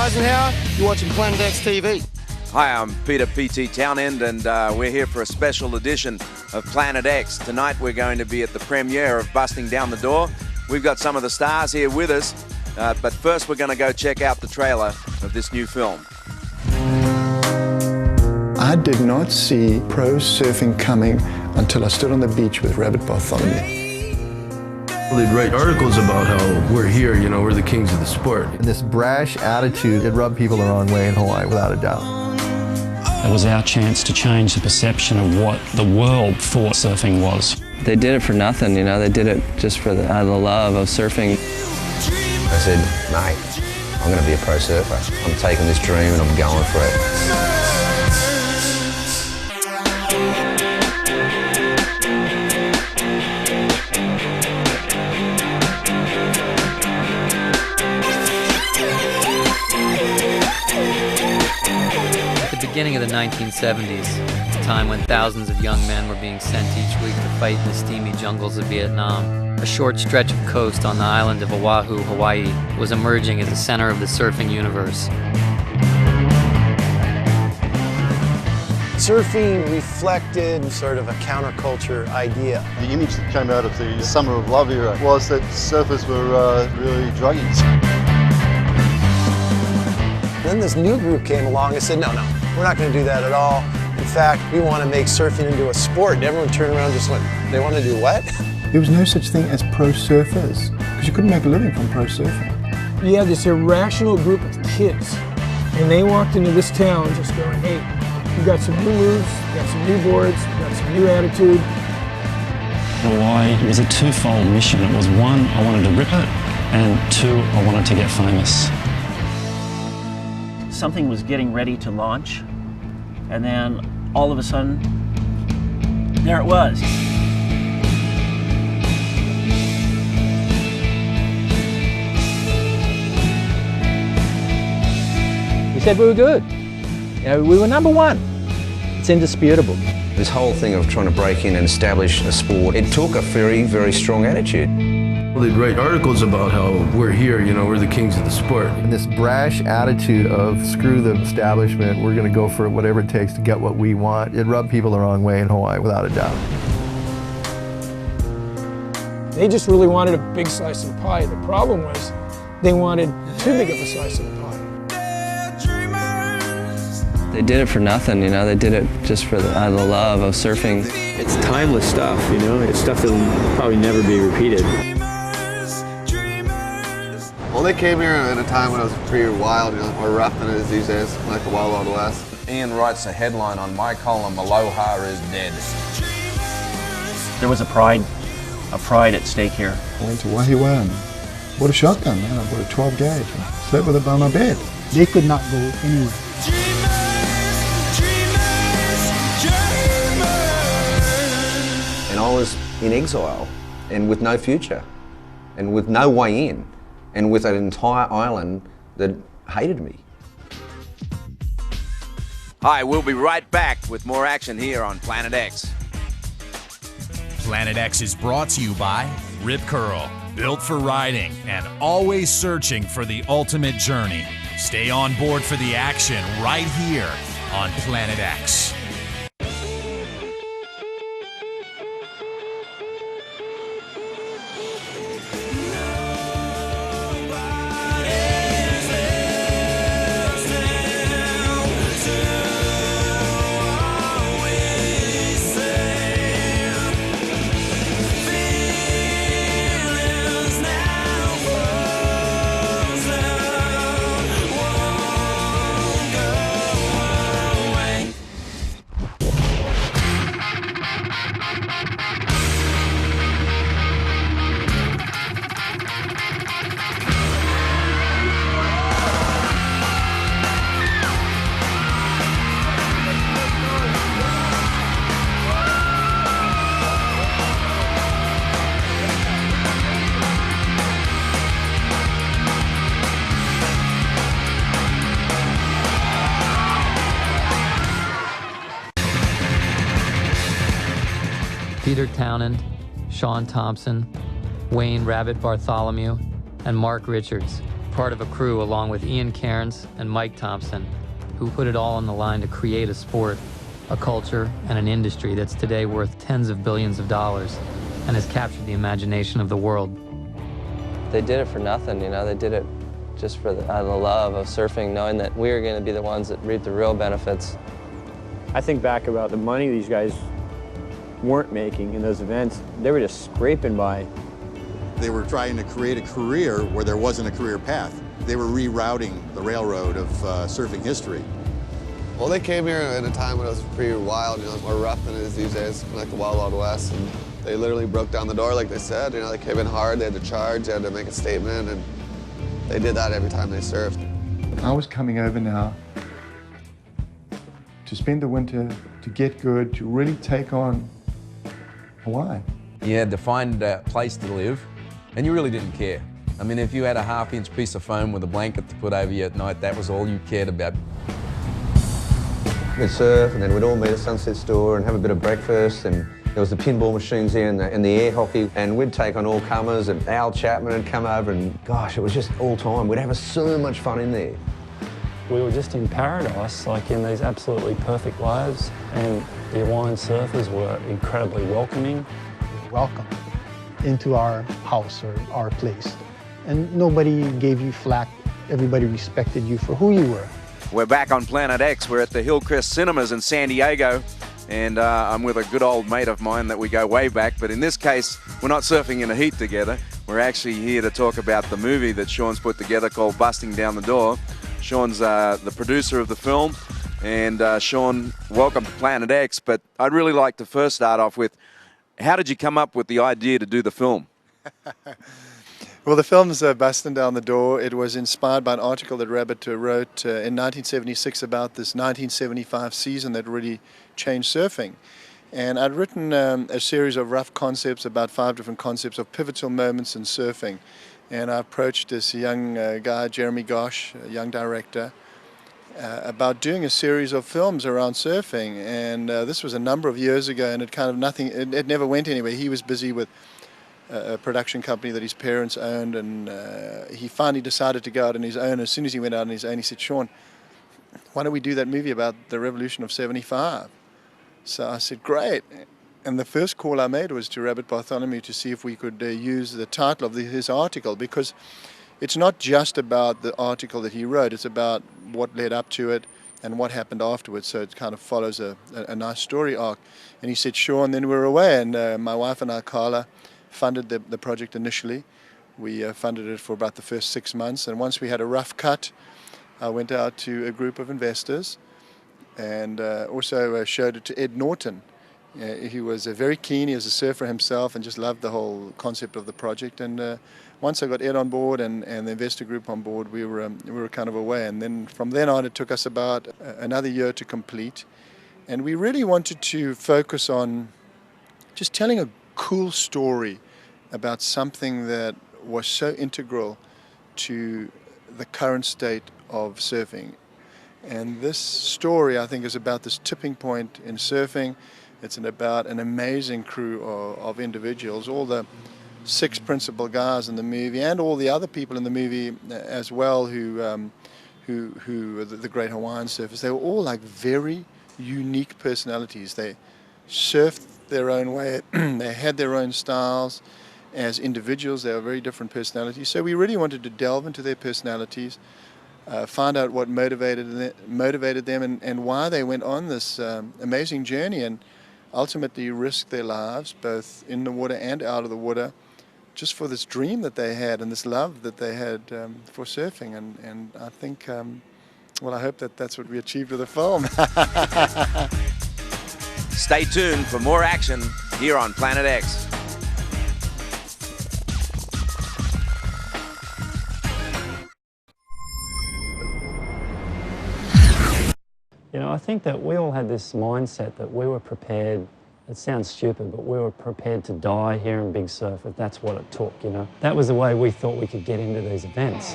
Eisenhower. You're watching Planet X TV. Hi, I'm Peter P.T. Townend, and we're here for a special edition of Planet X. Tonight we're going to be at the premiere of Busting Down the Door. We've got some of the stars here with us, but first we're going to go check out the trailer of this new film. I did not see pro surfing coming until I stood on the beach with Rabbit Bartholomew. They'd write articles about how we're here, you know, we're the kings of the sport. And this brash attitude, it rubbed people the wrong way in Hawaii, without a doubt. It was our chance to change the perception of what the world thought surfing was. They did it for nothing, you know, they did it just for the love of surfing. I said, mate, I'm going to be a pro surfer. I'm taking this dream and I'm going for it. Beginning of the 1970s, a time when thousands of young men were being sent each week to fight in the steamy jungles of Vietnam. A short stretch of coast on the island of Oahu, Hawaii, was emerging as the center of the surfing universe. Surfing reflected sort of a counterculture idea. The image that came out of the Summer of Love era was that surfers were really druggies. Then this new group came along and said, no, we're not going to do that at all. In fact, we want to make surfing into a sport. And everyone turned around and just went, they want to do what? There was no such thing as pro surfers, because you couldn't make a living from pro surfing. You had this irrational group of kids, and they walked into this town just going, hey, we got some new moves, we got some new boards, we got some new attitude. Hawaii was a twofold mission. It was one, I wanted to rip it, and two, I wanted to get famous. Something was getting ready to launch, and then all of a sudden, there it was. We said we were good. You know, we were number one. It's indisputable. This whole thing of trying to break in and establish a sport, it took a very, very strong attitude. They'd write articles about how we're here, you know, we're the kings of the sport. And this brash attitude of screw the establishment, we're going to go for whatever it takes to get what we want, it rubbed people the wrong way in Hawaii, without a doubt. They just really wanted a big slice of the pie. The problem was they wanted too big of a slice of the pie. They did it for nothing, you know, they did it just for the love of surfing. It's timeless stuff, you know, it's stuff that will probably never be repeated. Well, they came here at a time when it was pretty wild, you know, more rough than it is these days, like the Wild Wild West. Ian writes a headline on my column, Aloha is dead. There was a pride at stake here. I went to Wahiwa and bought a shotgun, man. I bought a 12 gauge and slept with it by my bed. They could not go anywhere. And I was in exile, and with no future, and with no way in, and with an entire island that hated me. Hi, we'll be right back with more action here on Planet X. Planet X is brought to you by Rip Curl, built for riding and always searching for the ultimate journey. Stay on board for the action right here on Planet X. Peter Townend, Sean Thompson, Wayne Rabbit Bartholomew, and Mark Richards. part of a crew along with Ian Cairns and Mike Thompson, who put it all on the line to create a sport, a culture, and an industry that's today worth tens of billions of dollars and has captured the imagination of the world. They did it for nothing, you know, they did it just for the love of surfing, knowing that we were going to be the ones that reap the real benefits. I think back about the money these guys weren't making in those events. They were just scraping by. They were trying to create a career where there wasn't a career path. They were rerouting the railroad of surfing history. Well, they came here at a time when it was pretty wild, you know, more rough than it is these days, like the Wild Wild West. And they literally broke down the door, like they said. You know, they came in hard, they had to charge, they had to make a statement, and they did that every time they surfed. I was coming over now to spend the winter, to get good, to really take on Hawaii. You had to find a place to live, and you really didn't care. I mean, if you had a half-inch piece of foam with a blanket to put over you at night, that was all you cared about. We'd surf, and then we'd all meet at Sunset Store and have a bit of breakfast, and there was the pinball machines there and the air hockey, and we'd take on all comers, and Al Chapman would come over, and gosh, it was just all time. We'd have so much fun in there. We were just in paradise, like in these absolutely perfect waves, and the Hawaiian surfers were incredibly welcoming. Welcome into our house or our place. And nobody gave you flack. Everybody respected you for who you were. We're back on Planet X. We're at the Hillcrest Cinemas in San Diego, and I'm with a good old mate of mine that we go way back, but in this case, we're not surfing in the heat together. We're actually here to talk about the movie that Sean's put together called Busting Down the Door. Sean's the producer of the film, and Sean, welcome to Planet X, but I'd really like to first start off with, how did you come up with the idea to do the film? Well, the film's Busting Down the Door. It was inspired by an article that Rabbit wrote in 1976 about this 1975 season that really changed surfing. And I'd written a series of rough concepts, about 5 different concepts of pivotal moments in surfing. And I approached this young guy, Jeremy Gosh, a young director, about doing a series of films around surfing. And this was a number of years ago, and it never went anywhere. He was busy with a production company that his parents owned, and he finally decided to go out on his own. As soon as he went out on his own, he said, Sean, why don't we do that movie about the revolution of 75? So I said, great. And the first call I made was to Rabbit Bartholomew to see if we could use the title of his article, because it's not just about the article that he wrote, it's about what led up to it and what happened afterwards, so it kind of follows a nice story arc. And he said, sure, and then we were away, and my wife and I, Carla, funded the project initially. We funded it for about the first 6 months, and once we had a rough cut, I went out to a group of investors and also showed it to Ed Norton. He was very keen, he was a surfer himself and just loved the whole concept of the project. And once I got Ed on board and the investor group on board, we were kind of away. And then from then on, it took us about another year to complete. And we really wanted to focus on just telling a cool story about something that was so integral to the current state of surfing. And this story, I think, is about this tipping point in surfing. It's about an amazing crew of individuals, all the 6 principal guys in the movie and all the other people in the movie as well who are the great Hawaiian surfers. They were all like very unique personalities. They surfed their own way. They had their own styles. As individuals, they were very different personalities. So we really wanted to delve into their personalities, find out what motivated them and why they went on this amazing journey and ultimately risked their lives, both in the water and out of the water, just for this dream that they had and this love that they had for surfing. And I think, well, I hope that that's what we achieved with the film. Stay tuned for more action here on Planet X. You know, I think that we all had this mindset that we were prepared, it sounds stupid, but we were prepared to die here in Big Surf if that's what it took, you know. That was the way we thought we could get into these events.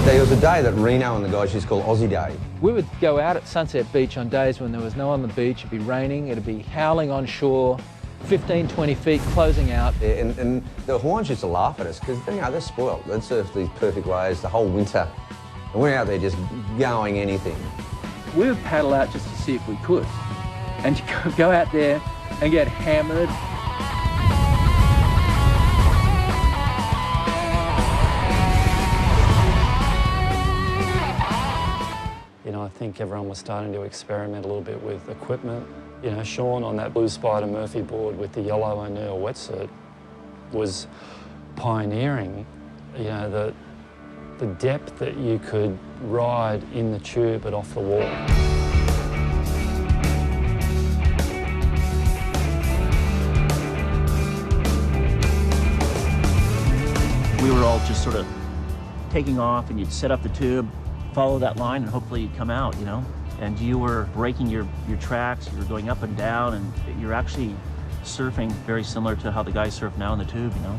There was a day that Reno and the guys used to call Aussie Day. We would go out at Sunset Beach on days when there was no one on the beach. It'd be raining, it'd be howling on shore, 15, 20 feet closing out. Yeah, and the Hawaiians used to laugh at us because, you know, they're spoiled. They'd surf these perfect waves the whole winter. And we're out there just going anything. We would paddle out just to see if we could. And go out there and get hammered. You know, I think everyone was starting to experiment a little bit with equipment. You know, Sean on that Blue Spider Murphy board with the yellow O'Neill wetsuit was pioneering, you know, the depth that you could ride in the tube but off the wall. We were all just sort of taking off, and you'd set up the tube, follow that line, and hopefully you'd come out, you know? And you were breaking your tracks, you were going up and down, and you're actually surfing very similar to how the guys surf now in the tube, you know?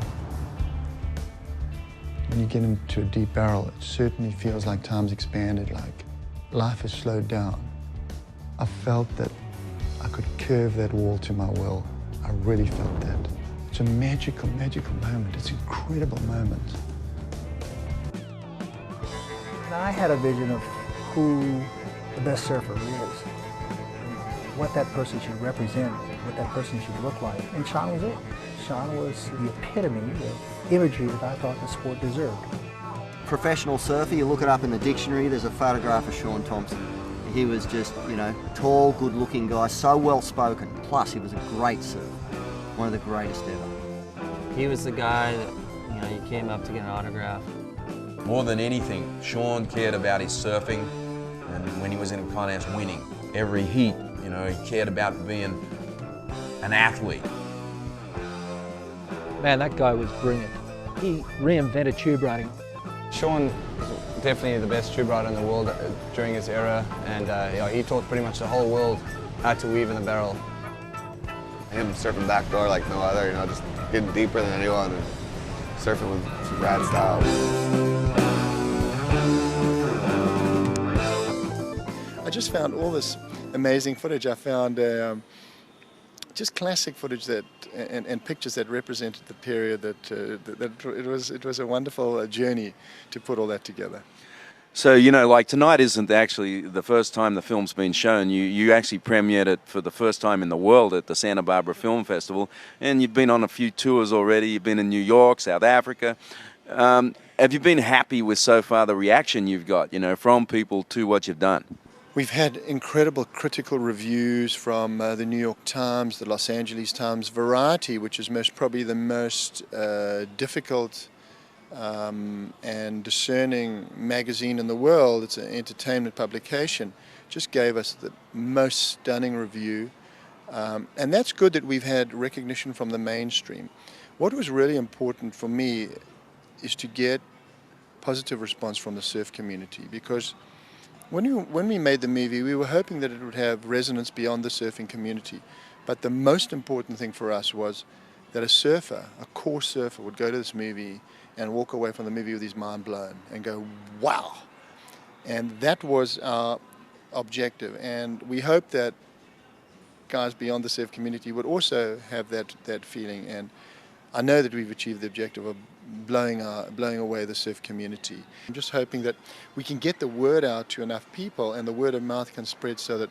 When you get into a deep barrel, it certainly feels like time's expanded, like life has slowed down. I felt that I could curve that wall to my will. I really felt that. It's a magical, magical moment. It's an incredible moment. I had a vision of who the best surfer is, what that person should represent, what that person should look like. And Sean was it. Sean was the epitome of imagery that I thought the sport deserved. Professional surfer, you look it up in the dictionary, there's a photograph of Sean Thompson. He was just, you know, tall, good-looking guy, so well-spoken. Plus, he was a great surfer, one of the greatest ever. He was the guy that, you know, you came up to get an autograph. More than anything, Sean cared about his surfing, and when he was in finance, winning. Every heat, you know, he cared about being an athlete. Man, that guy was brilliant. He reinvented tube riding. Sean was definitely the best tube rider in the world during his era, and you know, he taught pretty much the whole world how to weave in the barrel. Him surfing backdoor like no other, you know, just getting deeper than anyone and surfing with some rad style. I just found all this amazing footage. I found just classic footage that and pictures that represented the period. It was a wonderful journey to put all that together. So, you know, like tonight isn't actually the first time the film's been shown. You actually premiered it for the first time in the world at the Santa Barbara Film Festival, and you've been on a few tours already. You've been in New York, South Africa. Have you been happy with so far the reaction you've got, you know, from people to what you've done? We've had incredible critical reviews from the New York Times, the Los Angeles Times, Variety, which is probably the most difficult and discerning magazine in the world. It's an entertainment publication. Just gave us the most stunning review. And that's good that we've had recognition from the mainstream. What was really important for me is to get positive response from the surf community, because when we made the movie, we were hoping that it would have resonance beyond the surfing community. But the most important thing for us was that a surfer, a core surfer, would go to this movie and walk away from the movie with his mind blown and go, wow. And that was our objective. And we hope that guys beyond the surf community would also have that feeling. And I know that we've achieved the objective of blowing away the surf community. I'm just hoping that we can get the word out to enough people, and the word of mouth can spread so that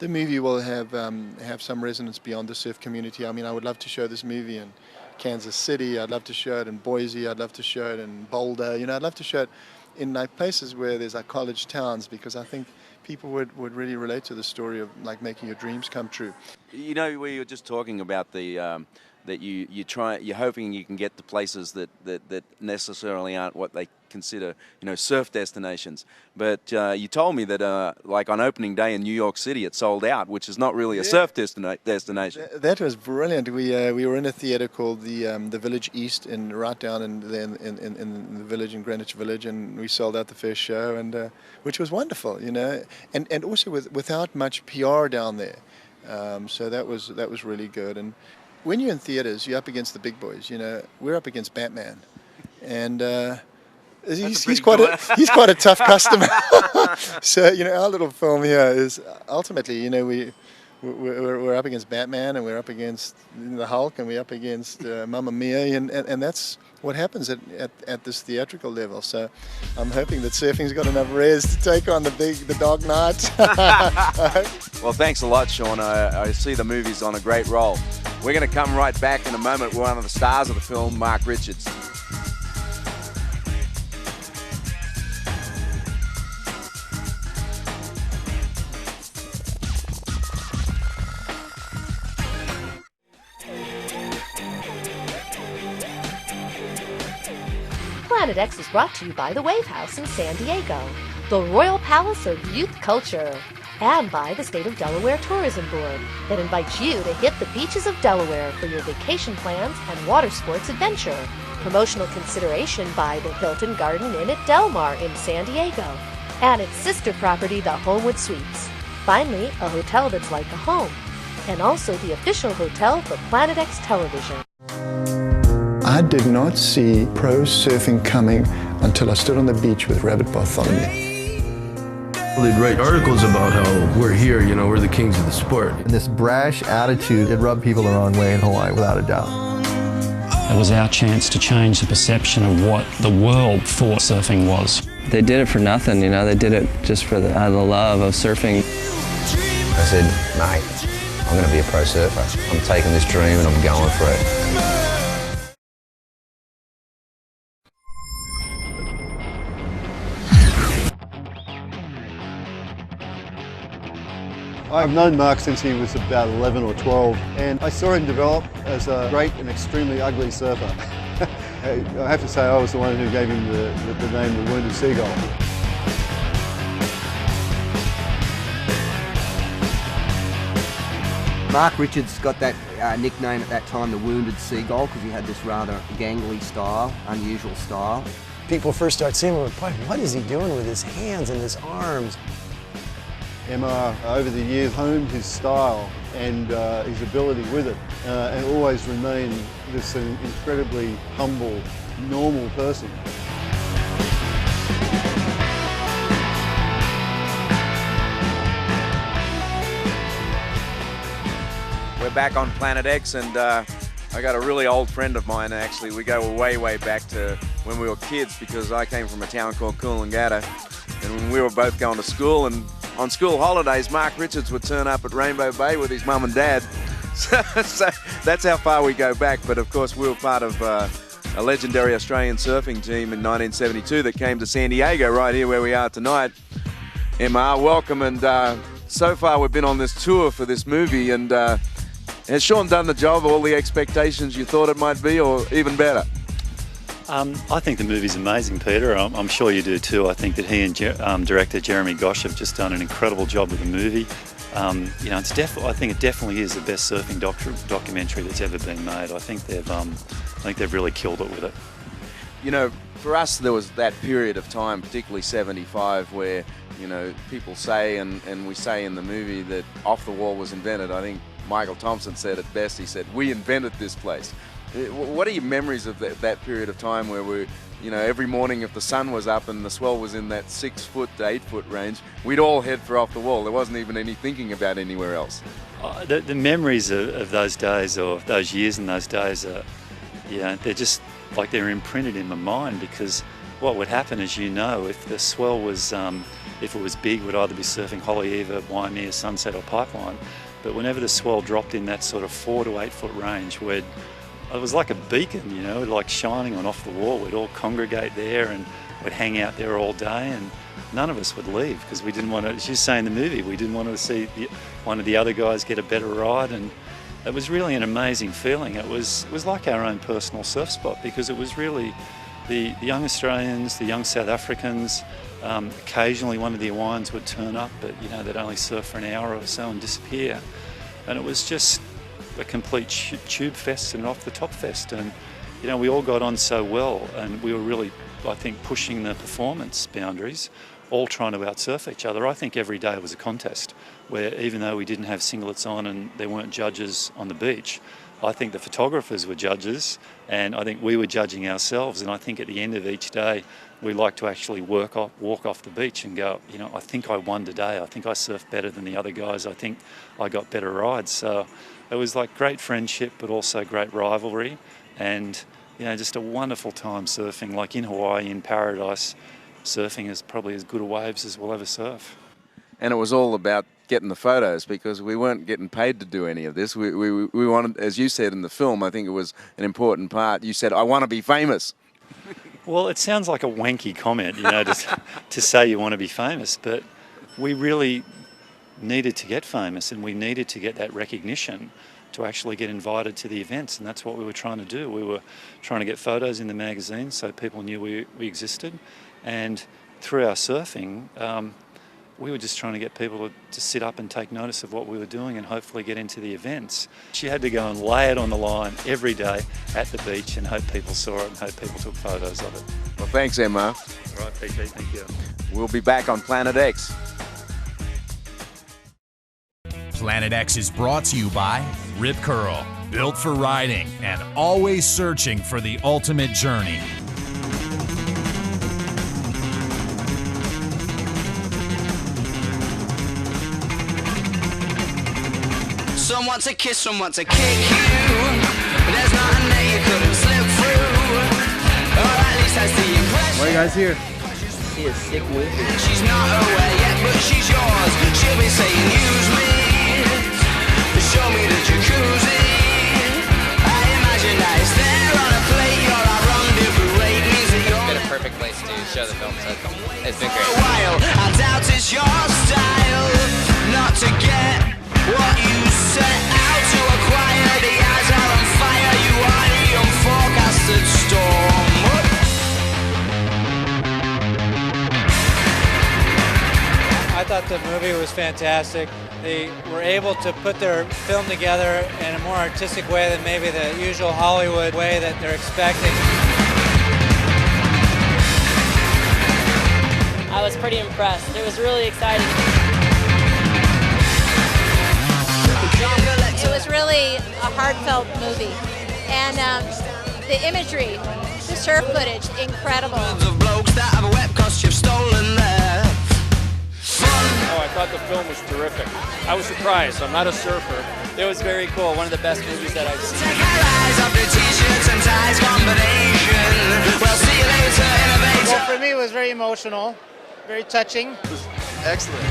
the movie will have some resonance beyond the surf community. I mean, I would love to show this movie in Kansas City. I'd love to show it in Boise. I'd love to show it in Boulder. You know, I'd love to show it in like places where there's like college towns, because I think people would really relate to the story of like making your dreams come true. You know, we were just talking about the that you're hoping you can get to places that necessarily aren't what they consider, you know, surf destinations. But you told me that like on opening day in New York City, it sold out, which is not really a surf destination. That was brilliant. We were in a theater called the Village East right down in the village, in Greenwich Village, and we sold out the first show, and which was wonderful, you know, and also without much PR down there. So that was really good. And when you're in theaters, you're up against the big boys. You know, we're up against Batman, and He's quite a tough customer. So our little film here is ultimately we're up against Batman, and we're up against the Hulk, and we're up against Mamma Mia, and that's what happens at this theatrical level. So I'm hoping that surfing's got enough res to take on the Dark Knight. Well, thanks a lot, Sean. I see the movie's on a great roll. We're going to come right back in a moment with one of the stars of the film, Mark Richards. Planet X is brought to you by the Wave House in San Diego, the Royal Palace of Youth Culture, and by the State of Delaware Tourism Board that invites you to hit the beaches of Delaware for your vacation plans and water sports adventure. Promotional consideration by the Hilton Garden Inn at Del Mar in San Diego and its sister property, the Homewood Suites. Finally, a hotel that's like a home, and also the official hotel for Planet X Television. I did not see pro surfing coming until I stood on the beach with Rabbit Bartholomew. They'd write articles about how we're here, we're the kings of the sport. And this brash attitude, it rubbed people the wrong way in Hawaii, without a doubt. It was our chance to change the perception of what the world thought surfing was. They did it for nothing, they did it just for the love of surfing. I said, mate, I'm going to be a pro surfer. I'm taking this dream and I'm going for it. I've known Mark since he was about 11 or 12, and I saw him develop as a great and extremely ugly surfer. I have to say I was the one who gave him the name the Wounded Seagull. Mark Richards got that nickname at that time, the Wounded Seagull, because he had this rather gangly style, unusual style. People first start seeing him, boy, what is he doing with his hands and his arms? MR, over the years, honed his style and his ability with it, and always remained this incredibly humble, normal person. We're back on Planet X, and I got a really old friend of mine, actually. We go way, way back to when we were kids, because I came from a town called Coolangatta, and when we were both going to school, and on school holidays, Mark Richards would turn up at Rainbow Bay with his mum and dad. So that's how far we go back. But of course, we were part of a legendary Australian surfing team in 1972 that came to San Diego, right here where we are tonight. MR, welcome. And so far, we've been on this tour for this movie. And has Sean done the job, all the expectations you thought it might be, or even better? I think the movie's amazing, Peter. I'm sure you do too. I think that he and director Jeremy Gosch have just done an incredible job with the movie. I think it definitely is the best surfing documentary that's ever been made. I think they've really killed it with it. For us, there was that period of time, particularly 75, where people say, and we say in the movie, that Off the Wall was invented. I think Michael Thompson said it best. He said, "We invented this place." What are your memories of that period of time where we, every morning if the sun was up and the swell was in that 6 foot to 8 foot range, we'd all head for Off the Wall. There wasn't even any thinking about anywhere else. The memories of those days, or those years and those days, they're just like they're imprinted in my mind, because what would happen, as if the swell was, if it was big, would either be surfing Haleiwa, Waimea, Sunset or Pipeline. But whenever the swell dropped in that sort of 4 to 8 foot range, it was like a beacon, like shining on Off the Wall. We'd all congregate there and we'd hang out there all day, and none of us would leave because we didn't want to, as you say in the movie, we didn't want to see one of the other guys get a better ride. And it was really an amazing feeling. It was like our own personal surf spot, because it was really the young Australians, the young South Africans. Occasionally one of the Hawaiians would turn up, but they'd only surf for an hour or so and disappear. And it was just a complete tube fest and off the top fest, and we all got on so well, and we were really, I think, pushing the performance boundaries, all trying to outsurf each other. I think every day was a contest, where even though we didn't have singlets on and there weren't judges on the beach, I think the photographers were judges, and I think we were judging ourselves. And I think at the end of each day, we like to actually walk off the beach and go, you know, I think I won today. I think I surfed better than the other guys. I think I got better rides. So it was like great friendship, but also great rivalry, and you know, just a wonderful time surfing. Like in Hawaii, in paradise, surfing is probably as good a waves as we'll ever surf. And it was all about getting the photos, because we weren't getting paid to do any of this. We wanted, as you said in the film, I think it was an important part. You said, I want to be famous. Well, it sounds like a wanky comment, you know, to say you want to be famous, but we really needed to get famous, and we needed to get that recognition to actually get invited to the events, and that's what we were trying to do. We were trying to get photos in the magazine so people knew we existed, and through our surfing, we were just trying to get people to sit up and take notice of what we were doing and hopefully get into the events. She had to go and lay it on the line every day at the beach and hope people saw it and hope people took photos of it. Well, thanks, Emma. All right, PT, thank you. We'll be back on Planet X. Planet X is brought to you by Rip Curl, built for riding and always searching for the ultimate journey. Some want to kiss, some want to kick you. There's nothing that you couldn't slip through. Or at least that's the impression. Why are you guys here? See a sick movie. She's not aware yet, but she's yours. She'll be saying, use me. Show me the jacuzzi. I imagine that it's there on a plate. You're our rendezvous rate. Means that you're been a perfect place to show the film, so it's been great. a while. I doubt it's your style not to get what you set out to acquire. The eyes are on fire. You are the unforecasted storm. I thought the movie was fantastic. They were able to put their film together in a more artistic way than maybe the usual Hollywood way that they're expecting. I was pretty impressed. It was really exciting. It was really a heartfelt movie. And the imagery, the surf footage, incredible. Oh, I thought the film was terrific. I was surprised. I'm not a surfer. It was very cool. One of the best movies that I've seen. Well, for me, it was very emotional, very touching. It was excellent.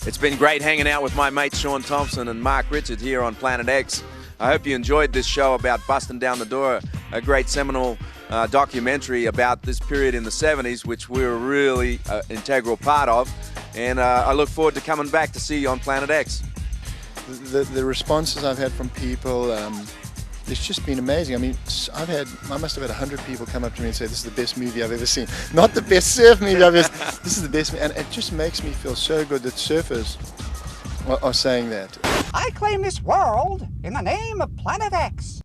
It's been great hanging out with my mates Sean Thompson and Mark Richard here on Planet X. I hope you enjoyed this show about busting down the door, a great seminal documentary about this period in the 70s, which we were really an integral part of. And I look forward to coming back to see you on Planet X. The responses I've had from people, it's just been amazing. I mean, I must have had 100 people come up to me and say, this is the best movie I've ever seen. Not the best surf movie I've ever seen. This is the best, and it just makes me feel so good that surfers are saying that. I claim this world in the name of Planet X.